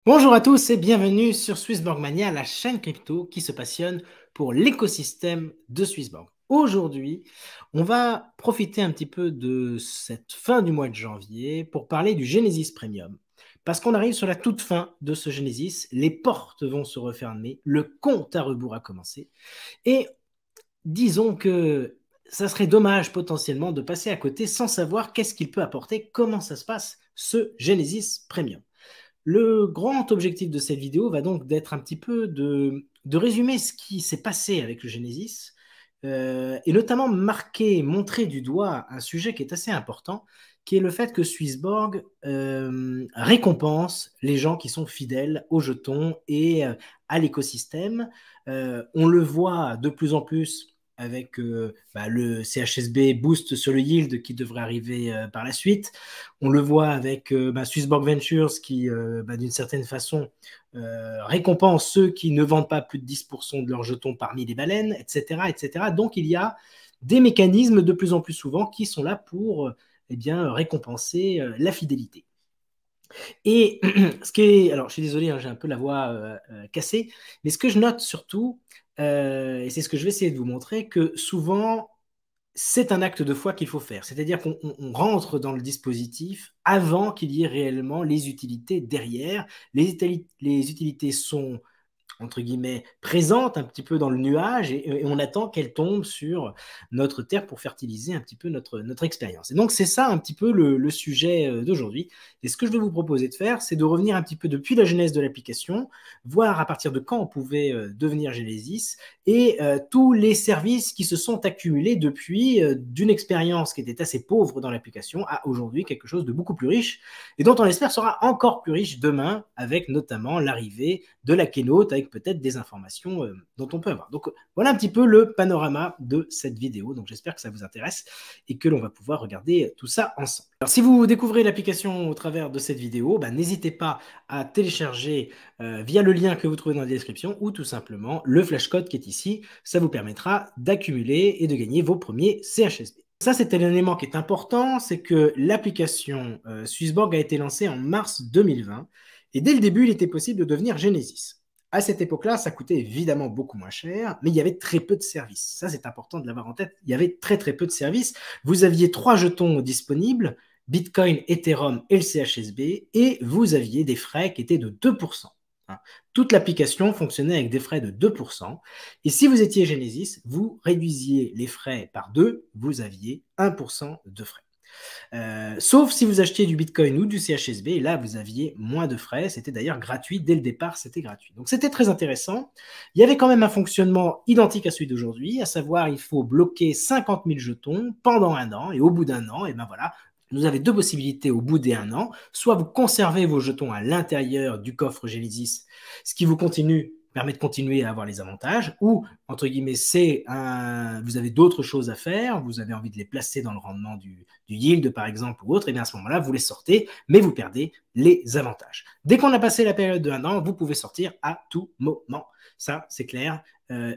Bonjour à tous et bienvenue sur Swissborg Mania, la chaîne crypto qui se passionne pour l'écosystème de Swissborg. Aujourd'hui, on va profiter un petit peu de cette fin du mois de janvier pour parler du Genesis Premium. Parce qu'on arrive sur la toute fin de ce Genesis, les portes vont se refermer, le compte à rebours a commencé. Et disons que ça serait dommage potentiellement de passer à côté sans savoir qu'est-ce qu'il peut apporter, comment ça se passe, ce Genesis Premium. Le grand objectif de cette vidéo va donc d'être un petit peu de résumer ce qui s'est passé avec le Genesis et notamment marquer, montrer du doigt un sujet qui est assez important, qui est le fait que Swissborg récompense les gens qui sont fidèles aux jetons et à l'écosystème. On le voit de plus en plus avec le CHSB Boost sur le yield qui devrait arriver par la suite. On le voit avec Swissborg Ventures qui, d'une certaine façon, récompense ceux qui ne vendent pas plus de 10% de leurs jetons parmi les baleines, etc., etc. Donc, il y a des mécanismes de plus en plus souvent qui sont là pour récompenser la fidélité. Et ce qui est, alors je suis désolé, hein, j'ai un peu la voix cassée, mais ce que je note surtout, et c'est ce que je vais essayer de vous montrer, que souvent c'est un acte de foi qu'il faut faire. C'est-à-dire qu'on rentre dans le dispositif avant qu'il y ait réellement les utilités derrière. Les utilités sont entre guillemets, présente un petit peu dans le nuage et on attend qu'elle tombe sur notre terre pour fertiliser un petit peu notre expérience. Et donc, c'est ça un petit peu le sujet d'aujourd'hui. Et ce que je vais vous proposer de faire, c'est de revenir un petit peu depuis la genèse de l'application, voir à partir de quand on pouvait devenir Genesis et tous les services qui se sont accumulés depuis d'une expérience qui était assez pauvre dans l'application à aujourd'hui quelque chose de beaucoup plus riche et dont on espère sera encore plus riche demain avec notamment l'arrivée de la keynote avec peut-être des informations dont on peut avoir. Donc voilà un petit peu le panorama de cette vidéo. Donc j'espère que ça vous intéresse et que l'on va pouvoir regarder tout ça ensemble. Alors si vous découvrez l'application au travers de cette vidéo, n'hésitez pas à télécharger via le lien que vous trouvez dans la description ou tout simplement le flashcode qui est ici. Ça vous permettra d'accumuler et de gagner vos premiers CHSB. Ça, c'est un élément qui est important, c'est que l'application Swissborg a été lancée en mars 2020 et dès le début, il était possible de devenir Genesis. À cette époque-là, ça coûtait évidemment beaucoup moins cher, mais il y avait très peu de services. Ça, c'est important de l'avoir en tête. Il y avait très très peu de services. Vous aviez 3 jetons disponibles, Bitcoin, Ethereum et le CHSB, et vous aviez des frais qui étaient de 2%. Toute l'application fonctionnait avec des frais de 2%. Et si vous étiez Genesis, vous réduisiez les frais par 2, vous aviez 1% de frais. Sauf si vous achetiez du Bitcoin ou du CHSB, et là, vous aviez moins de frais. C'était d'ailleurs gratuit. Dès le départ, c'était gratuit. Donc, c'était très intéressant. Il y avait quand même un fonctionnement identique à celui d'aujourd'hui, à savoir, il faut bloquer 50 000 jetons pendant un an, et au bout d'un an, et ben voilà, vous avez deux possibilités au bout des 1 an. Soit vous conservez vos jetons à l'intérieur du coffre Genesis, ce qui vous permet de continuer à avoir les avantages, ou, entre guillemets, vous avez d'autres choses à faire, vous avez envie de les placer dans le rendement du yield, par exemple, ou autre, et bien à ce moment-là, vous les sortez, mais vous perdez les avantages. Dès qu'on a passé la période de 1 an, vous pouvez sortir à tout moment. Ça, c'est clair.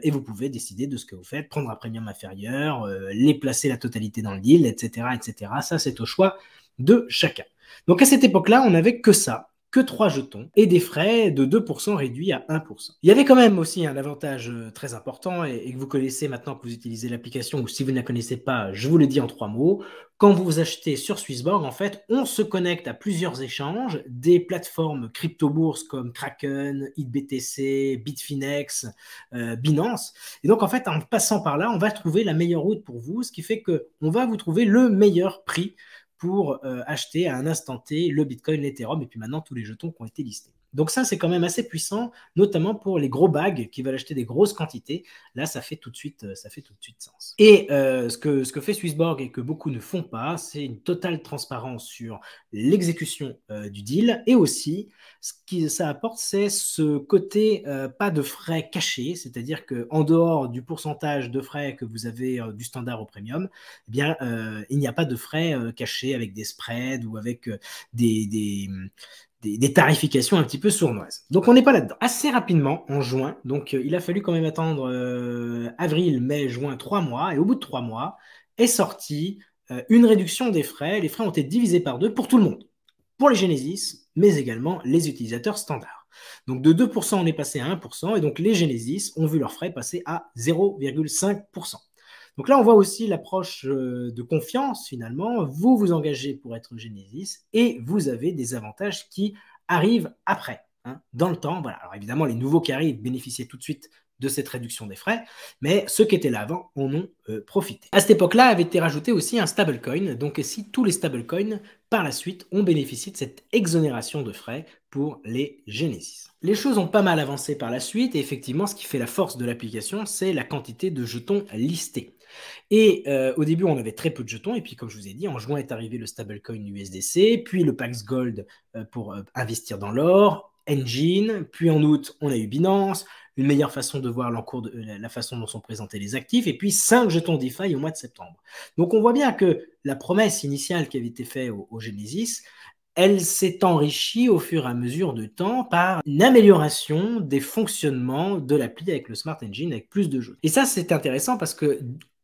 Et vous pouvez décider de ce que vous faites, prendre un premium inférieur, les placer la totalité dans le deal, etc., etc. Ça, c'est au choix de chacun. Donc à cette époque-là, on n'avait que ça, que 3 jetons et des frais de 2% réduits à 1%. Il y avait quand même aussi un avantage très important et que vous connaissez maintenant que vous utilisez l'application ou si vous ne la connaissez pas, je vous le dis en 3 mots. Quand vous achetez sur Swissborg, en fait, on se connecte à plusieurs échanges, des plateformes crypto-bourses comme Kraken, IBTC, Bitfinex, Binance. Et donc, en fait, en passant par là, on va trouver la meilleure route pour vous, ce qui fait qu'on va vous trouver le meilleur prix pour acheter à un instant T le Bitcoin, l'Ethereum et puis maintenant tous les jetons qui ont été listés. Donc ça, c'est quand même assez puissant, notamment pour les gros bags qui veulent acheter des grosses quantités. Là, ça fait tout de suite sens. Et ce que fait Swissborg et que beaucoup ne font pas, c'est une totale transparence sur l'exécution du deal et aussi ce que ça apporte, c'est ce côté pas de frais cachés, c'est-à-dire qu'en dehors du pourcentage de frais que vous avez du standard au premium, eh bien, il n'y a pas de frais cachés avec des spreads ou avec des tarifications un petit peu sournoises. Donc on n'est pas là-dedans. Assez rapidement, en juin, donc il a fallu quand même attendre avril, mai, juin, 3 mois, et au bout de 3 mois, est sortie une réduction des frais. Les frais ont été divisés par 2 pour tout le monde. Pour les Genesis mais également les utilisateurs standards. Donc de 2%, on est passé à 1%, et donc les Genesis ont vu leurs frais passer à 0,5%. Donc là, on voit aussi l'approche de confiance, finalement. Vous vous engagez pour être Genesis, et vous avez des avantages qui arrivent après, hein, dans le temps. Voilà. Alors évidemment, les nouveaux qui arrivent bénéficient tout de suite de cette réduction des frais, mais ceux qui étaient là avant en ont profité. À cette époque-là, avait été rajouté aussi un stablecoin, donc ici, tous les stablecoins, par la suite, ont bénéficié de cette exonération de frais pour les Genesis. Les choses ont pas mal avancé par la suite, et effectivement, ce qui fait la force de l'application, c'est la quantité de jetons listés. Et au début, on avait très peu de jetons, et puis comme je vous ai dit, en juin est arrivé le stablecoin USDC, puis le Pax Gold pour investir dans l'or, Engine, puis en août, on a eu Binance, une meilleure façon de voir la façon dont sont présentés les actifs, et puis 5 jetons DeFi au mois de septembre. Donc on voit bien que la promesse initiale qui avait été faite au Genesis, elle s'est enrichie au fur et à mesure du temps par une amélioration des fonctionnements de l'appli avec le Smart Engine, avec plus de jeux. Et ça, c'est intéressant parce que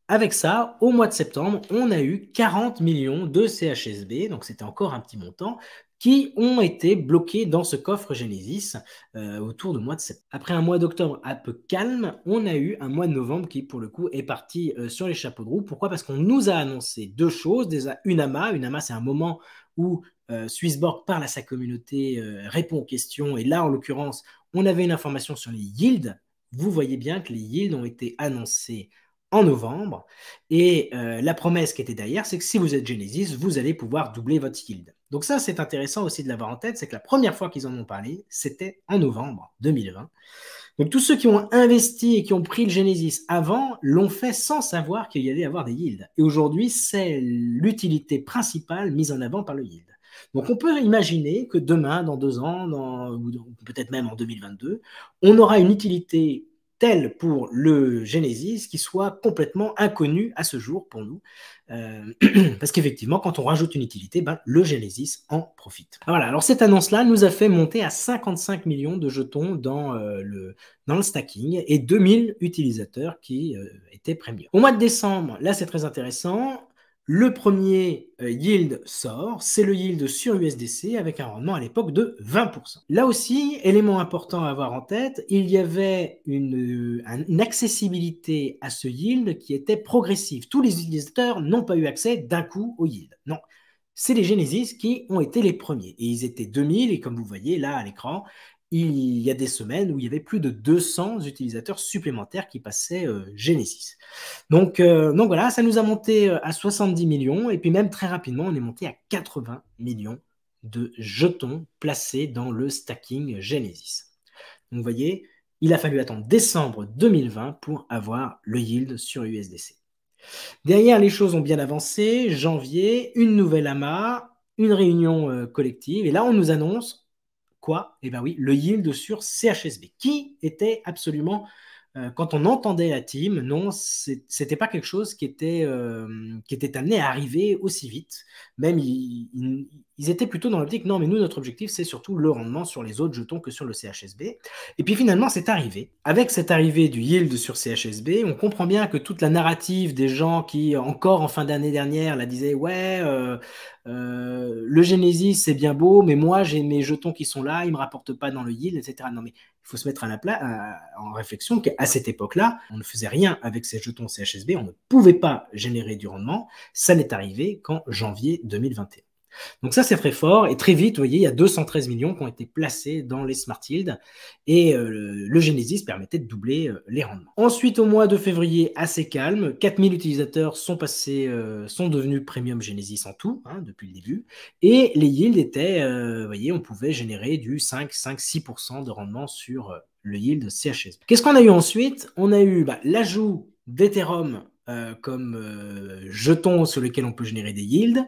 avec ça, au mois de septembre, on a eu 40 millions de CHSB, donc c'était encore un petit montant, qui ont été bloqués dans ce coffre Genesis autour du mois de septembre. Après un mois d'octobre un peu calme, on a eu un mois de novembre qui, pour le coup, est parti sur les chapeaux de roue. Pourquoi? Parce qu'on nous a annoncé deux choses. Déjà, une AMA, c'est un moment où Swissborg parle à sa communauté, répond aux questions, et là, en l'occurrence, on avait une information sur les yields. Vous voyez bien que les yields ont été annoncés en novembre, et la promesse qui était derrière, c'est que si vous êtes Genesis, vous allez pouvoir doubler votre yield. Donc ça, c'est intéressant aussi de l'avoir en tête, c'est que la première fois qu'ils en ont parlé, c'était en novembre 2020. Donc tous ceux qui ont investi et qui ont pris le Genesis avant l'ont fait sans savoir qu'il y allait avoir des yields. Et aujourd'hui, c'est l'utilité principale mise en avant par le yield. Donc on peut imaginer que demain, dans 2 ans, ou peut-être même en 2022, on aura une utilité telle pour le Genesis qui soit complètement inconnue à ce jour pour nous. Parce qu'effectivement, quand on rajoute une utilité, le Genesis en profite. Voilà, alors cette annonce-là nous a fait monter à 55 millions de jetons dans le stacking et 2000 utilisateurs qui étaient premium. Au mois de décembre, là c'est très intéressant. Le premier yield sort, c'est le yield sur USDC avec un rendement à l'époque de 20%. Là aussi, élément important à avoir en tête, il y avait une accessibilité à ce yield qui était progressive. Tous les utilisateurs n'ont pas eu accès d'un coup au yield. Non, c'est les Genesis qui ont été les premiers. Et ils étaient 2000, et comme vous voyez là à l'écran, il y a des semaines où il y avait plus de 200 utilisateurs supplémentaires qui passaient Genesis. Donc voilà, ça nous a monté à 70 millions, et puis même très rapidement, on est monté à 80 millions de jetons placés dans le stacking Genesis. Donc vous voyez, il a fallu attendre décembre 2020 pour avoir le yield sur USDC. Derrière, les choses ont bien avancé. Janvier, une nouvelle AMA, une réunion collective, et là, on nous annonce quoi? Eh bien oui, le yield sur CHSB, qui était absolument, quand on entendait la team, non, c'était pas quelque chose qui était amené à arriver aussi vite. Même ils étaient plutôt dans l'optique, non, mais nous, notre objectif, c'est surtout le rendement sur les autres jetons que sur le CHSB. Et puis finalement, c'est arrivé. Avec cette arrivée du yield sur CHSB, on comprend bien que toute la narrative des gens qui, encore en fin d'année dernière, la disaient, ouais, le Genesis, c'est bien beau, mais moi, j'ai mes jetons qui sont là, ils ne me rapportent pas dans le yield, etc. Non, mais il faut se mettre en réflexion qu'à cette époque-là, on ne faisait rien avec ces jetons CHSB, on ne pouvait pas générer du rendement. Ça n'est arrivé qu'en janvier 2021. Donc ça, c'est très fort. Et très vite, vous voyez, il y a 213 millions qui ont été placés dans les Smart Yield. Et le Genesis permettait de doubler les rendements. Ensuite, au mois de février, assez calme. 4000 utilisateurs sont devenus Premium Genesis en tout, depuis le début. Et les yields étaient, vous voyez, on pouvait générer du 5-6% de rendement sur le yield CHSB. Qu'est-ce qu'on a eu ensuite? On a eu l'ajout d'Ethereum comme jeton sur lequel on peut générer des yields.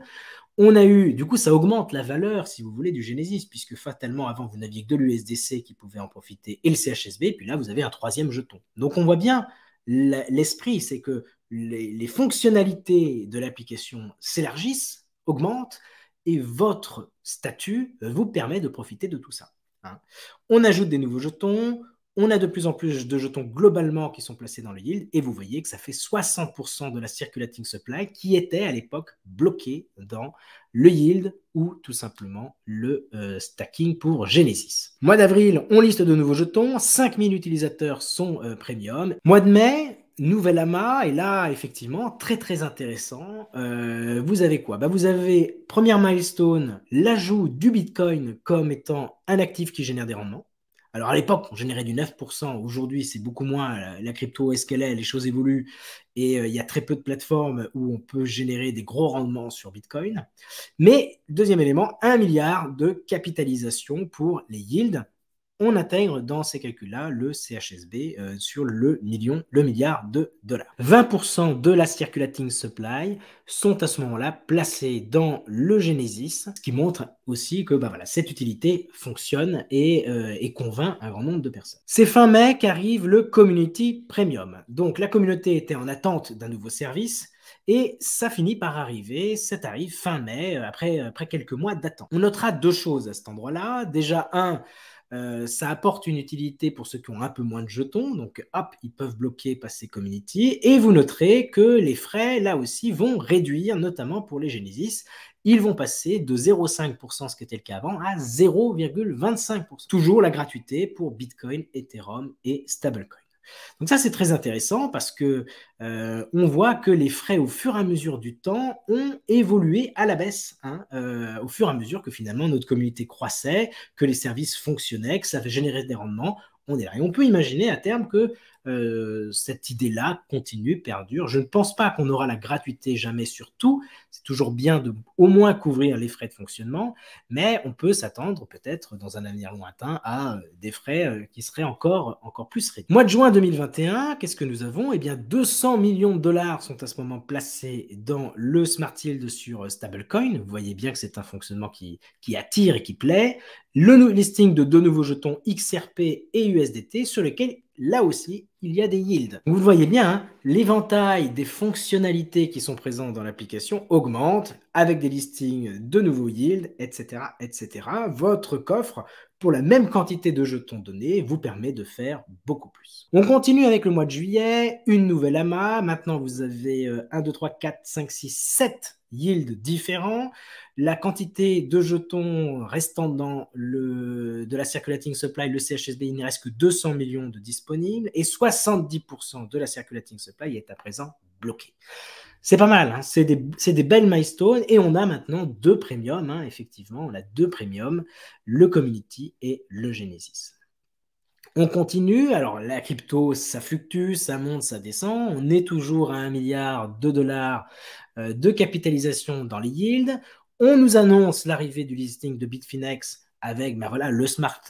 On a eu, du coup, ça augmente la valeur, si vous voulez, du Genesis, puisque fatalement, avant, vous n'aviez que de l'USDC qui pouvait en profiter et le CHSB, et puis là, vous avez un troisième jeton. Donc, on voit bien l'esprit, c'est que les fonctionnalités de l'application s'élargissent, augmentent, et votre statut vous permet de profiter de tout ça. On ajoute des nouveaux jetons, On a de plus en plus de jetons globalement qui sont placés dans le yield et vous voyez que ça fait 60% de la circulating supply qui était à l'époque bloquée dans le yield ou tout simplement le stacking pour Genesis. Mois d'avril, on liste de nouveaux jetons, 5000 utilisateurs sont premium. Mois de mai, nouvel amas, et là, effectivement, très très intéressant. Vous avez quoi? Vous avez, première milestone, l'ajout du Bitcoin comme étant un actif qui génère des rendements. Alors à l'époque, on générait du 9%. Aujourd'hui, c'est beaucoup moins. La crypto est ce qu'elle est, les choses évoluent. Et il y a très peu de plateformes où on peut générer des gros rendements sur Bitcoin. Mais, deuxième élément, 1 milliard de capitalisation pour les yields. On intègre dans ces calculs-là le CHSB sur le milliard de dollars. 20% de la circulating supply sont à ce moment-là placés dans le Genesis, ce qui montre aussi que cette utilité fonctionne et convainc un grand nombre de personnes. C'est fin mai qu'arrive le Community Premium. Donc la communauté était en attente d'un nouveau service, et ça finit par arriver, ça arrive fin mai, après quelques mois d'attente. On notera deux choses à cet endroit-là. Déjà, ça apporte une utilité pour ceux qui ont un peu moins de jetons, donc hop, ils peuvent bloquer, passer community, et vous noterez que les frais, là aussi, vont réduire, notamment pour les Genesis. Ils vont passer de 0,5%, ce qui était le cas avant, à 0,25%. Toujours la gratuité pour Bitcoin, Ethereum et stablecoin. Donc ça, c'est très intéressant parce que on voit que les frais, au fur et à mesure du temps, ont évolué à la baisse, au fur et à mesure que finalement notre communauté croissait, que les services fonctionnaient, que ça générait des rendements. On est là. Et on peut imaginer à terme que cette idée-là continue, perdure. Je ne pense pas qu'on aura la gratuité jamais sur tout. C'est toujours bien de au moins couvrir les frais de fonctionnement, mais on peut s'attendre peut-être dans un avenir lointain à des frais qui seraient encore plus réduits. Mois de juin 2021, qu'est-ce que nous avons? Eh bien, 200 millions de dollars sont à ce moment placés dans le Smart Yield sur stablecoin. Vous voyez bien que c'est un fonctionnement qui attire et qui plaît. Le listing de deux nouveaux jetons XRP et USDT sur lesquels, là aussi, il y a des yields. Vous le voyez bien, l'éventail des fonctionnalités qui sont présentes dans l'application augmente avec des listings de nouveaux yields, etc., etc. Votre coffre, pour la même quantité de jetons donnés, vous permet de faire beaucoup plus. On continue avec le mois de juillet, une nouvelle amas. Maintenant, vous avez 1, 2, 3, 4, 5, 6, 7 yields différents. La quantité de jetons restant dans de la circulating supply, le CHSB, il ne reste que 200 millions de disponibles et 70% de la circulating supply est à présent bloquée. C'est pas mal, c'est des belles milestones et on a maintenant deux premiums, effectivement, on a deux premiums, le Community et le Genesis. On continue, alors la crypto, ça fluctue, ça monte, ça descend, on est toujours à 1 milliard de dollars de capitalisation dans les yields. On nous annonce l'arrivée du listing de Bitfinex avec le Smart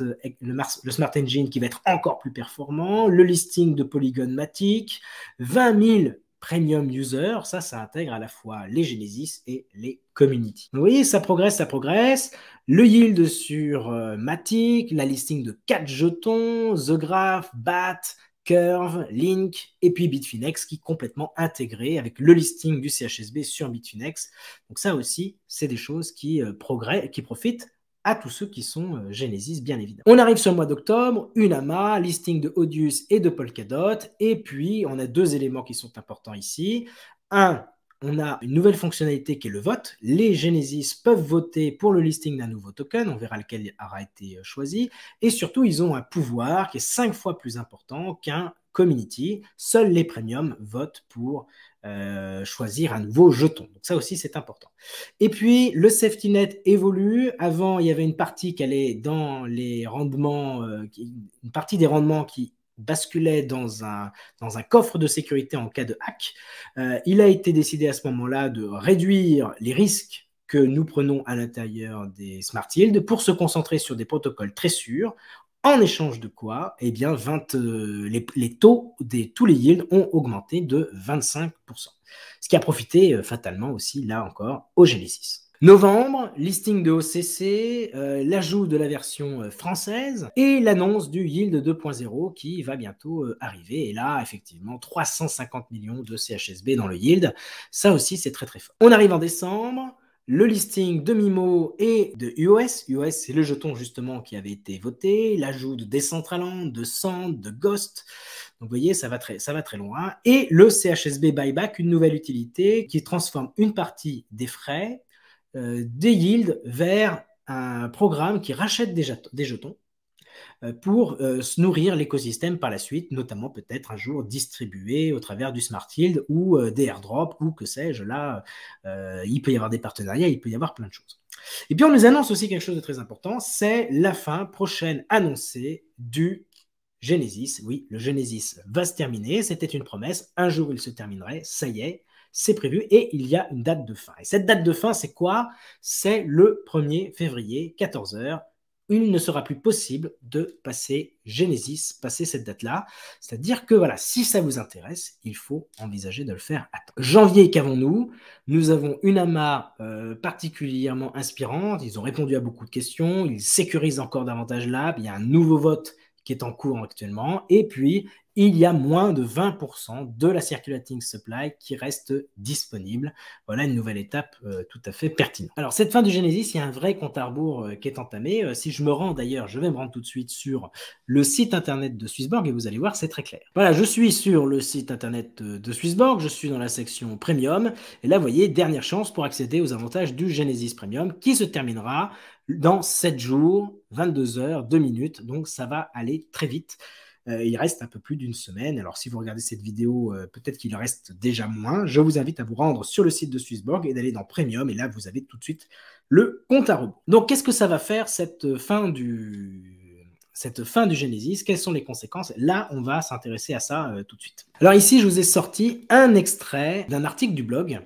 Engine qui va être encore plus performant, le listing de Polygon Matic, 20 000 premium users, ça intègre à la fois les Genesis et les Community. Vous voyez, ça progresse, ça progresse. Le yield sur Matic, la listing de 4 jetons, The Graph, BAT, Curve, Link, et puis Bitfinex qui est complètement intégré avec le listing du CHSB sur Bitfinex. Donc ça aussi, c'est des choses qui profitent à tous ceux qui sont Genesis, bien évidemment. On arrive sur le mois d'octobre, une AMA, listing de Audius et de Polkadot, et puis on a deux éléments qui sont importants ici. Un, on a une nouvelle fonctionnalité qui est le vote. Les Genesis peuvent voter pour le listing d'un nouveau token, on verra lequel aura été choisi, et surtout ils ont un pouvoir qui est 5 fois plus important qu'un community. Seuls les premiums votent pour choisir un nouveau jeton. Donc ça aussi, c'est important. Et puis, le safety net évolue. Avant, il y avait une partie qui allait dans les rendements, une partie des rendements qui basculait dans un coffre de sécurité en cas de hack. Il a été décidé à ce moment-là de réduire les risques que nous prenons à l'intérieur des Smart Yields pour se concentrer sur des protocoles très sûrs. En échange de quoi, eh bien, les taux de tous les yields ont augmenté de 25%. Ce qui a profité fatalement aussi, là encore, au Genesis. Novembre, listing de OCC, l'ajout de la version française et l'annonce du Yield 2.0 qui va bientôt arriver. Et là, effectivement, 350 millions de CHSB dans le Yield. Ça aussi, c'est très très fort. On arrive en décembre. le listing de Mimo et de UOS. UOS, c'est le jeton justement qui avait été voté, l'ajout de Decentraland, de Sand, de Ghost. Donc vous voyez, ça va très loin. Et le CHSB Buyback, une nouvelle utilité qui transforme une partie des frais, des yields, vers un programme qui rachète des jetons pour se nourrir l'écosystème par la suite, notamment peut-être un jour distribué au travers du Smart Yield ou des airdrops ou que sais-je. Là, il peut y avoir des partenariats, il peut y avoir plein de choses. Et puis on nous annonce aussi quelque chose de très important, c'est la fin prochaine annoncée du Genesis. Oui, le Genesis va se terminer, c'était une promesse, un jour il se terminerait, ça y est, c'est prévu et il y a une date de fin. Et cette date de fin, c'est quoi? C'est le 1er février, 14 h. Il ne sera plus possible de passer Genesis, passer cette date-là. C'est-à-dire que voilà, si ça vous intéresse, il faut envisager de le faire à temps. Janvier, qu'avons-nous? Nous avons une AMA particulièrement inspirante. Ils ont répondu à beaucoup de questions. Ils sécurisent encore davantage l'app. Il y a un nouveau vote qui est en cours actuellement. Et puis, il y a moins de 20% de la circulating supply qui reste disponible. Voilà une nouvelle étape tout à fait pertinente. Alors, cette fin du Genesis, il y a un vrai compte à rebours qui est entamé. Si je me rends d'ailleurs, je vais me rendre tout de suite sur le site internet de Swissborg et vous allez voir, c'est très clair. Voilà, je suis sur le site internet de Swissborg, je suis dans la section Premium. Et là, vous voyez, dernière chance pour accéder aux avantages du Genesis Premium qui se terminera dans 7 jours, 22 h 2 minutes. Donc, ça va aller très vite. Il reste un peu plus d'une semaine. Alors, si vous regardez cette vidéo, peut-être qu'il en reste déjà moins. Je vous invite à vous rendre sur le site de Swissborg et d'aller dans Premium. Et là, vous avez tout de suite le compte à rebours. Donc, qu'est-ce que ça va faire, cette fin du Genesis? Quelles sont les conséquences? Là, on va s'intéresser à ça tout de suite. Alors ici, je vous ai sorti un extrait d'un article du blog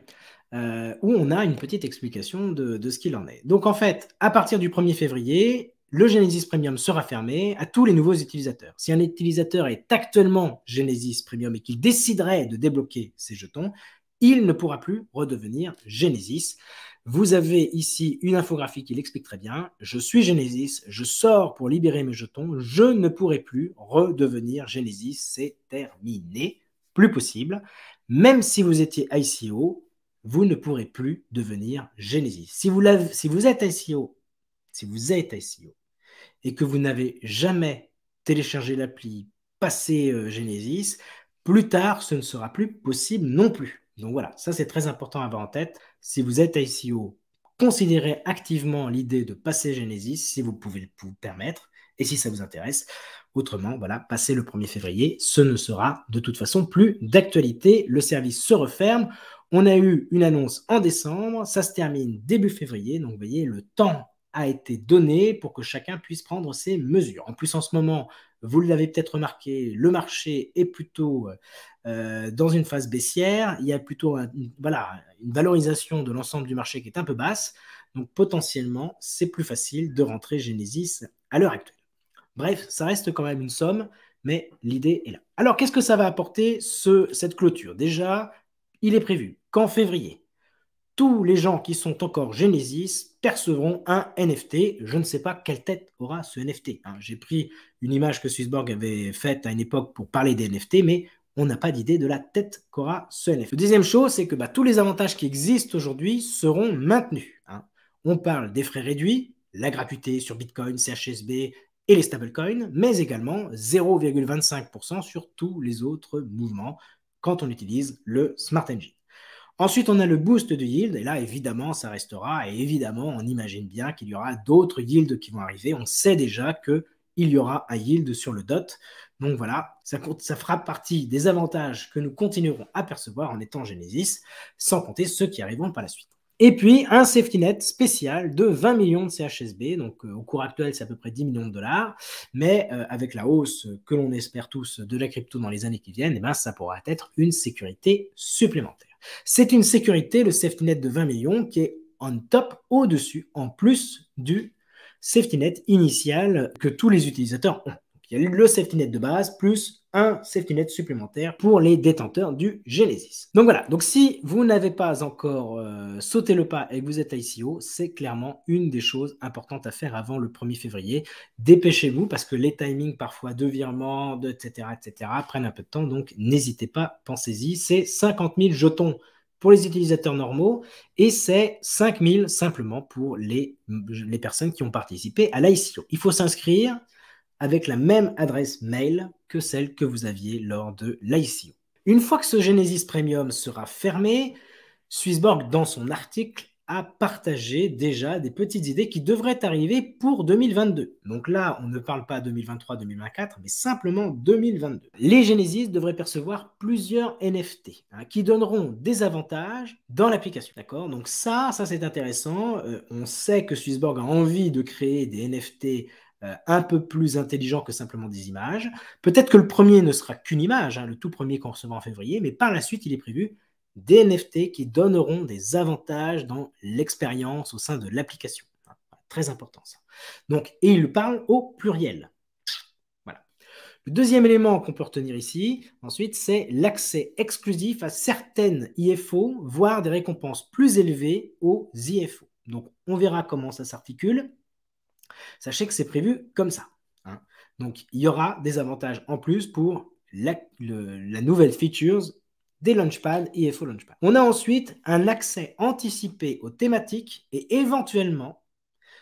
où on a une petite explication de ce qu'il en est. Donc, en fait, à partir du 1er février, le Genesis Premium sera fermé à tous les nouveaux utilisateurs. Si un utilisateur est actuellement Genesis Premium et qu'il déciderait de débloquer ses jetons, il ne pourra plus redevenir Genesis. Vous avez ici une infographie qui l'explique très bien. Je suis Genesis, je sors pour libérer mes jetons, je ne pourrai plus redevenir Genesis, c'est terminé, plus possible. Même si vous étiez ICO, vous ne pourrez plus devenir Genesis. Si vous êtes ICO, et que vous n'avez jamais téléchargé l'appli, passé Genesis, plus tard, ce ne sera plus possible non plus. Donc voilà, ça c'est très important à avoir en tête. Si vous êtes ICO, considérez activement l'idée de passer Genesis si vous pouvez vous permettre et si ça vous intéresse. Autrement, voilà, passé le 1er février, ce ne sera de toute façon plus d'actualité. Le service se referme. On a eu une annonce en décembre, ça se termine début février. Donc vous voyez, le temps a été donné pour que chacun puisse prendre ses mesures. En plus, en ce moment, vous l'avez peut-être remarqué, le marché est plutôt dans une phase baissière. Il y a plutôt une valorisation de l'ensemble du marché qui est un peu basse. Donc, potentiellement, c'est plus facile de rentrer Genesis à l'heure actuelle. Bref, ça reste quand même une somme, mais l'idée est là. Alors, qu'est-ce que ça va apporter, cette clôture? Déjà, il est prévu qu'en février, tous les gens qui sont encore Genesis percevront un NFT. Je ne sais pas quelle tête aura ce NFT. J'ai pris une image que Swissborg avait faite à une époque pour parler des NFT, mais on n'a pas d'idée de la tête qu'aura ce NFT. La deuxième chose, c'est que tous les avantages qui existent aujourd'hui seront maintenus. On parle des frais réduits, la gratuité sur Bitcoin, CHSB et les stablecoins, mais également 0,25% sur tous les autres mouvements quand on utilise le Smart Engine. Ensuite, on a le boost de yield, et là, évidemment, ça restera, et évidemment, on imagine bien qu'il y aura d'autres yields qui vont arriver. On sait déjà qu'il y aura un yield sur le DOT. Donc voilà, ça fera partie des avantages que nous continuerons à percevoir en étant Genesis, sans compter ceux qui arriveront par la suite. Et puis, un safety net spécial de 20 millions de CHSB, donc au cours actuel, c'est à peu près 10 millions de dollars, mais avec la hausse que l'on espère tous de la crypto dans les années qui viennent, ça pourra être une sécurité supplémentaire. C'est une sécurité, le safety net de 20 millions, qui est on top, au-dessus, en plus du safety net initial que tous les utilisateurs ont. Donc, il y a le safety net de base, plus un safety net supplémentaire pour les détenteurs du Genesis. Donc voilà, donc si vous n'avez pas encore sauté le pas et que vous êtes ICO, c'est clairement une des choses importantes à faire avant le 1er février. Dépêchez-vous parce que les timings parfois de virement, etc., prennent un peu de temps, donc n'hésitez pas, pensez-y. C'est 50 000 jetons pour les utilisateurs normaux et c'est 5 000 simplement pour les personnes qui ont participé à l'ICO. Il faut s'inscrire avec la même adresse mail que celle que vous aviez lors de l'ICO. Une fois que ce Genesis Premium sera fermé, Swissborg, dans son article, a partagé déjà des petites idées qui devraient arriver pour 2022. Donc là, on ne parle pas 2023-2024, mais simplement 2022. Les Genesis devraient percevoir plusieurs NFT qui donneront des avantages dans l'application. D'accord? Donc ça c'est intéressant. On sait que Swissborg a envie de créer des NFT un peu plus intelligents que simplement des images. Peut-être que le premier ne sera qu'une image, le tout premier qu'on recevra en février, mais par la suite, il est prévu des NFT qui donneront des avantages dans l'expérience au sein de l'application. Très important ça. Donc, et il parle au pluriel. Voilà. Le deuxième élément qu'on peut retenir ici, ensuite, c'est l'accès exclusif à certaines IFO, voire des récompenses plus élevées aux IFO. Donc, on verra comment ça s'articule. Sachez que c'est prévu comme ça. Donc, il y aura des avantages en plus pour la nouvelle features des Launchpad et IFO Launchpad. On a ensuite un accès anticipé aux thématiques et éventuellement,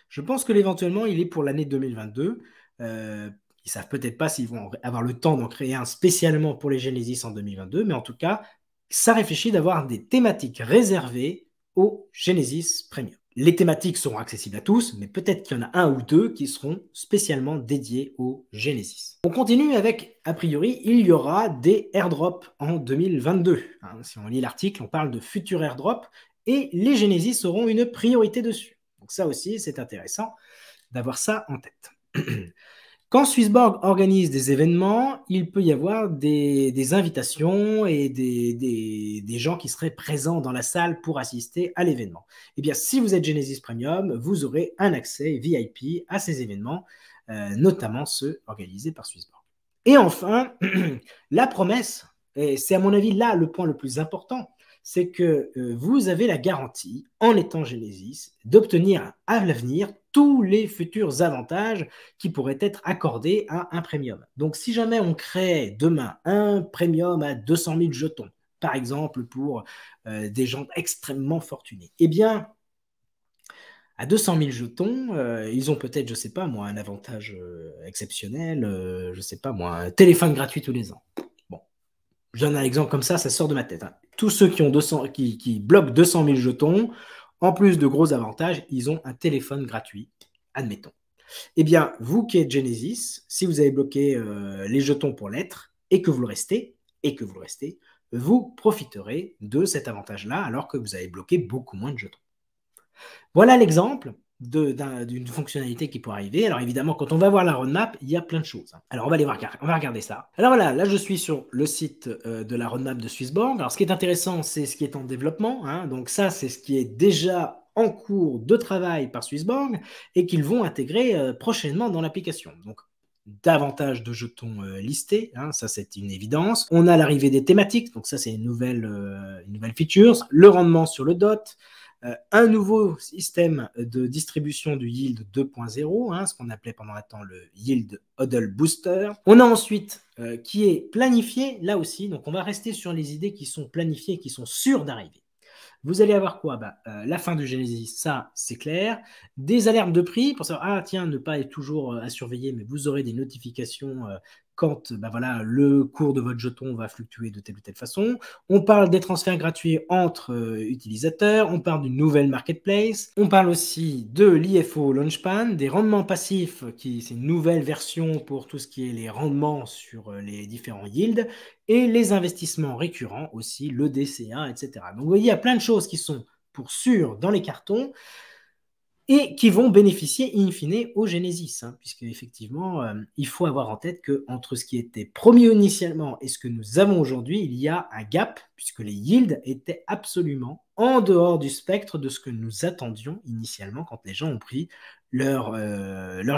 je pense que l'éventuellement, il est pour l'année 2022. Ils ne savent peut-être pas s'ils vont avoir le temps d'en créer un spécialement pour les Genesis en 2022, mais en tout cas, ça réfléchit d'avoir des thématiques réservées aux Genesis Premium. Les thématiques seront accessibles à tous, mais peut-être qu'il y en a un ou deux qui seront spécialement dédiés au Genesis. On continue avec, a priori, il y aura des airdrops en 2022. Si on lit l'article, on parle de futurs airdrops et les Genesis auront une priorité dessus. Donc ça aussi, c'est intéressant d'avoir ça en tête. Quand Swissborg organise des événements, il peut y avoir des invitations et des gens qui seraient présents dans la salle pour assister à l'événement. Eh bien, si vous êtes Genesis Premium, vous aurez un accès VIP à ces événements, notamment ceux organisés par Swissborg. Et enfin, la promesse, et c'est à mon avis là le point le plus important, c'est que vous avez la garantie, en étant Genesis, d'obtenir à l'avenir tous les futurs avantages qui pourraient être accordés à un premium. Donc, si jamais on crée demain un premium à 200 000 jetons, par exemple pour des gens extrêmement fortunés, eh bien, à 200 000 jetons, ils ont peut-être, je ne sais pas moi, un avantage exceptionnel, je ne sais pas moi, un téléphone gratuit tous les ans. Bon, je donne un exemple comme ça sort de ma tête. Tous ceux qui bloquent 200 000 jetons, en plus de gros avantages, ils ont un téléphone gratuit, admettons. Eh bien, vous qui êtes Genesis, si vous avez bloqué les jetons pour l'être et que vous le restez, vous profiterez de cet avantage-là alors que vous avez bloqué beaucoup moins de jetons. Voilà l'exemple d'une fonctionnalité qui pourrait arriver. Alors évidemment, quand on va voir la roadmap, il y a plein de choses. Alors on va regarder ça. Alors voilà, là je suis sur le site de la roadmap de Swissborg. Alors ce qui est intéressant, c'est ce qui est en développement. Donc ça, c'est ce qui est déjà en cours de travail par Swissborg et qu'ils vont intégrer prochainement dans l'application. Donc davantage de jetons listés, ça c'est une évidence. On a l'arrivée des thématiques, donc ça c'est une nouvelle feature. Le rendement sur le DOT, un nouveau système de distribution du yield 2.0, ce qu'on appelait pendant un temps le yield hodl booster. On a ensuite qui est planifié là aussi, donc on va rester sur les idées qui sont planifiées, qui sont sûres d'arriver. Vous allez avoir quoi? La fin du Genesis, ça c'est clair. Des alertes de prix pour savoir, tiens, ne pas être toujours à surveiller, mais vous aurez des notifications quand le cours de votre jeton va fluctuer de telle ou telle façon. On parle des transferts gratuits entre utilisateurs, on parle d'une nouvelle marketplace, on parle aussi de l'IFO Launchpad, des rendements passifs, c'est une nouvelle version pour tout ce qui est les rendements sur les différents yields, et les investissements récurrents aussi, le DCA, etc. Donc vous voyez, il y a plein de choses qui sont pour sûr dans les cartons, et qui vont bénéficier in fine au Genesis, puisque effectivement, il faut avoir en tête qu'entre ce qui était promis initialement et ce que nous avons aujourd'hui, il y a un gap, puisque les yields étaient absolument en dehors du spectre de ce que nous attendions initialement quand les gens ont pris leur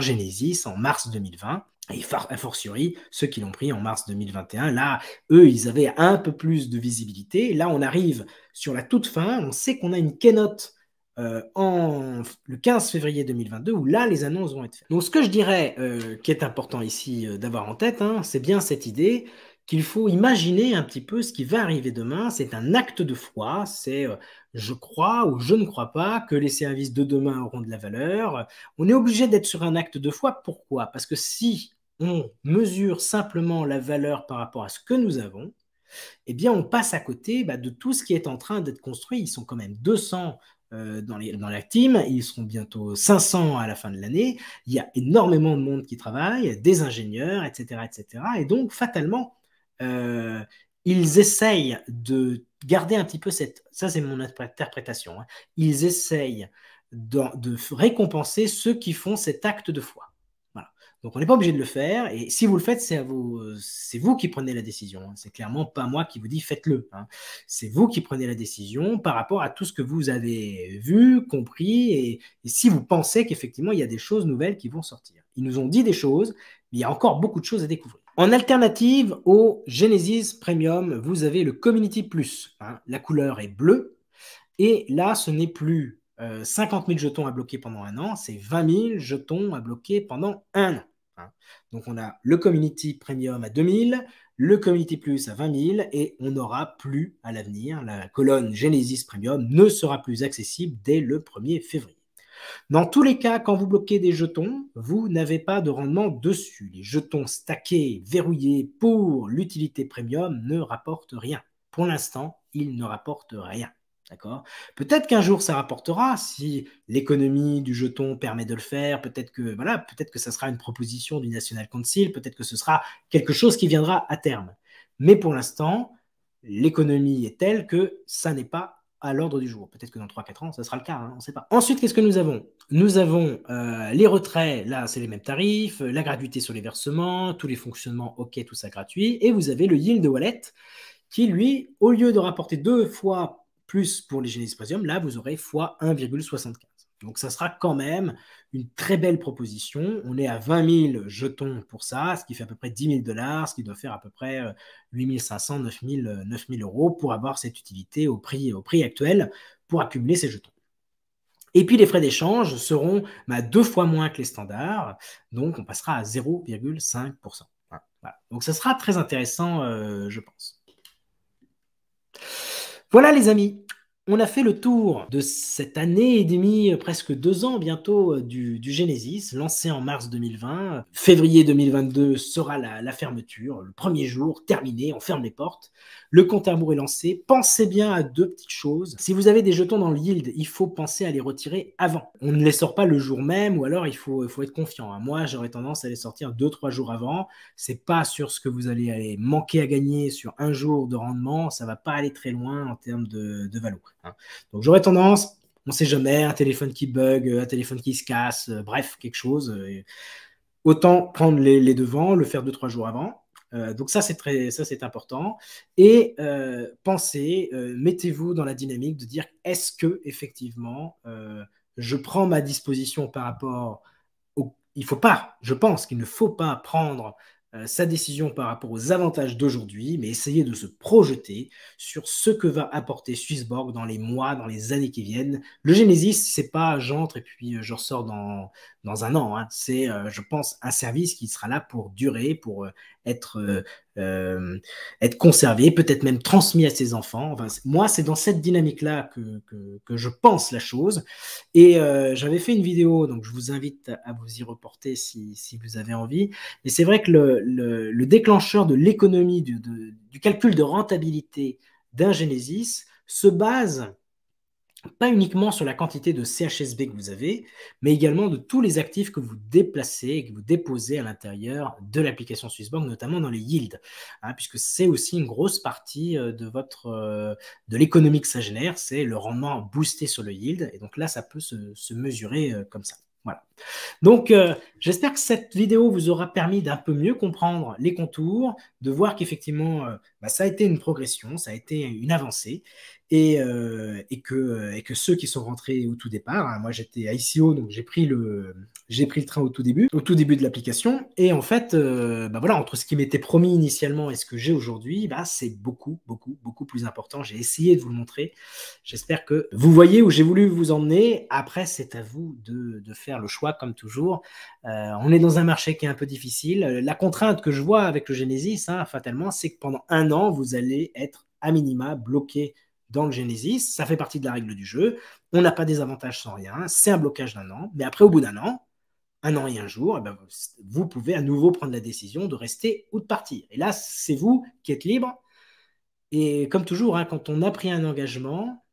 Genesis en mars 2020. Et a fortiori, ceux qui l'ont pris en mars 2021, là, eux, ils avaient un peu plus de visibilité. Là, on arrive sur la toute fin, on sait qu'on a une keynote le 15 février 2022, où là, les annonces vont être faites. Donc, ce que je dirais qui est important ici d'avoir en tête, c'est bien cette idée qu'il faut imaginer un petit peu ce qui va arriver demain. C'est un acte de foi, c'est je crois ou je ne crois pas que les services de demain auront de la valeur. On est obligé d'être sur un acte de foi. Pourquoi? Parce que si on mesure simplement la valeur par rapport à ce que nous avons, eh bien, on passe à côté de tout ce qui est en train d'être construit. Ils sont quand même 200 dans la team, ils seront bientôt 500 à la fin de l'année. Il y a énormément de monde qui travaille, des ingénieurs, etc., etc. Et donc, fatalement, euh, ils essayent de garder un petit peu cette... Ça, c'est mon interprétation. Hein. Ils essayent de récompenser ceux qui font cet acte de foi. Voilà. Donc, on n'est pas obligé de le faire. Et si vous le faites, c'est vous qui prenez la décision. Hein. C'est clairement pas moi qui vous dis faites-le. Hein. C'est vous qui prenez la décision par rapport à tout ce que vous avez vu, compris, et si vous pensez qu'effectivement, il y a des choses nouvelles qui vont sortir. Ils nous ont dit des choses, mais il y a encore beaucoup de choses à découvrir. En alternative au Genesis Premium, vous avez le Community Plus. Hein. La couleur est bleue. Et là, ce n'est plus 50 000 jetons à bloquer pendant un an, c'est 20 000 jetons à bloquer pendant un an. Hein. Donc, on a le Community Premium à 2 000, le Community Plus à 20 000, et on n'aura plus à l'avenir, la colonne Genesis Premium ne sera plus accessible dès le 1er février. Dans tous les cas, quand vous bloquez des jetons, vous n'avez pas de rendement dessus. Les jetons stackés, verrouillés pour l'utilité premium ne rapportent rien. Pour l'instant, ils ne rapportent rien. D'accord ? Peut-être qu'un jour ça rapportera si l'économie du jeton permet de le faire, peut-être que ça sera une proposition du National Council, peut-être que ce sera quelque chose qui viendra à terme. Mais pour l'instant, l'économie est telle que ça n'est pas à l'ordre du jour. Peut-être que dans 3-4 ans, ça sera le cas, hein, on ne sait pas. Ensuite, qu'est-ce que nous avons? Nous avons les retraits, là, c'est les mêmes tarifs, la gratuité sur les versements, tous les fonctionnements, ok, tout ça gratuit. Et vous avez le yield wallet qui, lui, au lieu de rapporter 2 fois plus pour les Genesis Premium, là, vous aurez fois 1,75. Donc, ça sera quand même une très belle proposition. On est à 20 000 jetons pour ça, ce qui fait à peu près 10 000 $, ce qui doit faire à peu près 8 500, 9 000 euros pour avoir cette utilité au prix actuel pour accumuler ces jetons. Et puis, les frais d'échange seront 2 fois moins que les standards. Donc, on passera à 0,5%. Voilà. Donc, ça sera très intéressant, je pense. Voilà les amis, on a fait le tour de cette année et demie, presque 2 ans bientôt du Genesis, lancé en mars 2020. Février 2022 sera la fermeture, le premier jour, terminé, on ferme les portes. Le compte à rebours est lancé. Pensez bien à 2 petites choses. Si vous avez des jetons dans le yield, il faut penser à les retirer avant. On ne les sort pas le jour même ou alors il faut être confiant. Hein. Moi, j'aurais tendance à les sortir 2-3 jours avant. C'est pas sur ce que vous allez aller manquer à gagner sur un jour de rendement. Ça va pas aller très loin en termes de valo. Hein. Donc, j'aurais tendance, on ne sait jamais, un téléphone qui bug, un téléphone qui se casse, bref, quelque chose. Autant prendre les devants, le faire 2-3 jours avant. Donc ça c'est important. Et pensez, mettez-vous dans la dynamique de dire est-ce que effectivement je prends ma disposition par rapport je pense qu'il ne faut pas prendre sa décision par rapport aux avantages d'aujourd'hui, mais essayer de se projeter sur ce que va apporter Swissborg dans les mois, dans les années qui viennent. Le Genesis, c'est pas j'entre et puis je ressors dans un an. Hein. C'est, je pense, un service qui sera là pour durer, pour être conservé, peut-être même transmis à ses enfants. Enfin, moi, c'est dans cette dynamique-là que je pense la chose. Et j'avais fait une vidéo, donc je vous invite à vous y reporter si vous avez envie. Mais c'est vrai que le déclencheur de l'économie, du calcul de rentabilité d'un Genesis se base pas uniquement sur la quantité de CHSB que vous avez, mais également de tous les actifs que vous déplacez et que vous déposez à l'intérieur de l'application Swissborg, notamment dans les yields, hein, puisque c'est aussi une grosse partie de l'économie que ça génère, c'est le rendement boosté sur le yield, et donc là, ça peut se mesurer comme ça. Voilà. Donc, j'espère que cette vidéo vous aura permis d'un peu mieux comprendre les contours, de voir qu'effectivement, ça a été une progression, ça a été une avancée, et que ceux qui sont rentrés au tout départ, hein, moi j'étais à ICO, donc j'ai pris le train au tout début de l'application, et en fait, voilà, entre ce qui m'était promis initialement et ce que j'ai aujourd'hui, c'est beaucoup plus important. J'ai essayé de vous le montrer. J'espère que vous voyez où j'ai voulu vous emmener. Après, c'est à vous de faire le choix choix comme toujours. On est dans un marché qui est un peu difficile. La contrainte que je vois avec le Genesis, hein, fatalement, c'est que pendant 1 an, vous allez être à minima bloqué dans le Genesis. Ça fait partie de la règle du jeu. On n'a pas des avantages sans rien. C'est un blocage d'1 an. Mais après, au bout d'1 an et un jour, eh ben, vous pouvez à nouveau prendre la décision de rester ou de partir. Et là, c'est vous qui êtes libre. Et comme toujours, hein, quand on a pris un engagement,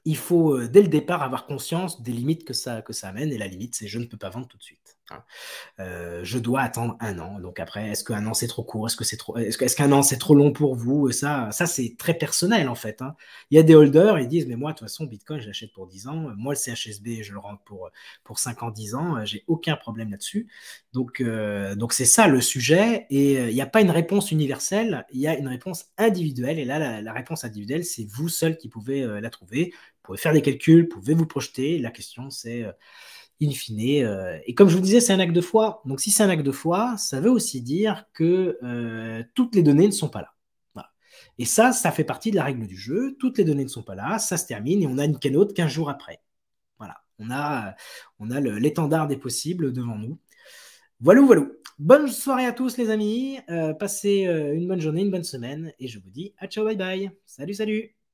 il faut dès le départ avoir conscience des limites que ça amène. Et la limite, c'est je ne peux pas vendre tout de suite, hein. Je dois attendre 1 an. Donc après, est-ce qu'un an c'est trop court? Est-ce qu'un an c'est trop long pour vous? Ça c'est très personnel en fait, hein. Il y a des holders, ils disent mais moi de toute façon Bitcoin je l'achète pour 10 ans. Moi le CHSB je le rentre pour 5 ans, 10 ans. J'ai aucun problème là-dessus. Donc c'est ça le sujet. Et il n'y a pas une réponse universelle, il y a une réponse individuelle. Et là la réponse individuelle, c'est vous seul qui pouvez la trouver. Vous pouvez faire des calculs, vous pouvez vous projeter. La question c'est in fine. Et comme je vous disais, c'est un acte de foi. Donc, si c'est un acte de foi, ça veut aussi dire que toutes les données ne sont pas là. Voilà. Et ça fait partie de la règle du jeu. Toutes les données ne sont pas là, ça se termine et on a une keynote 15 jours après. Voilà. On a l'étendard des possibles devant nous. Voilà, voilà. Bonne soirée à tous, les amis. Passez une bonne journée, une bonne semaine. Et je vous dis à ciao, bye bye. Salut, salut.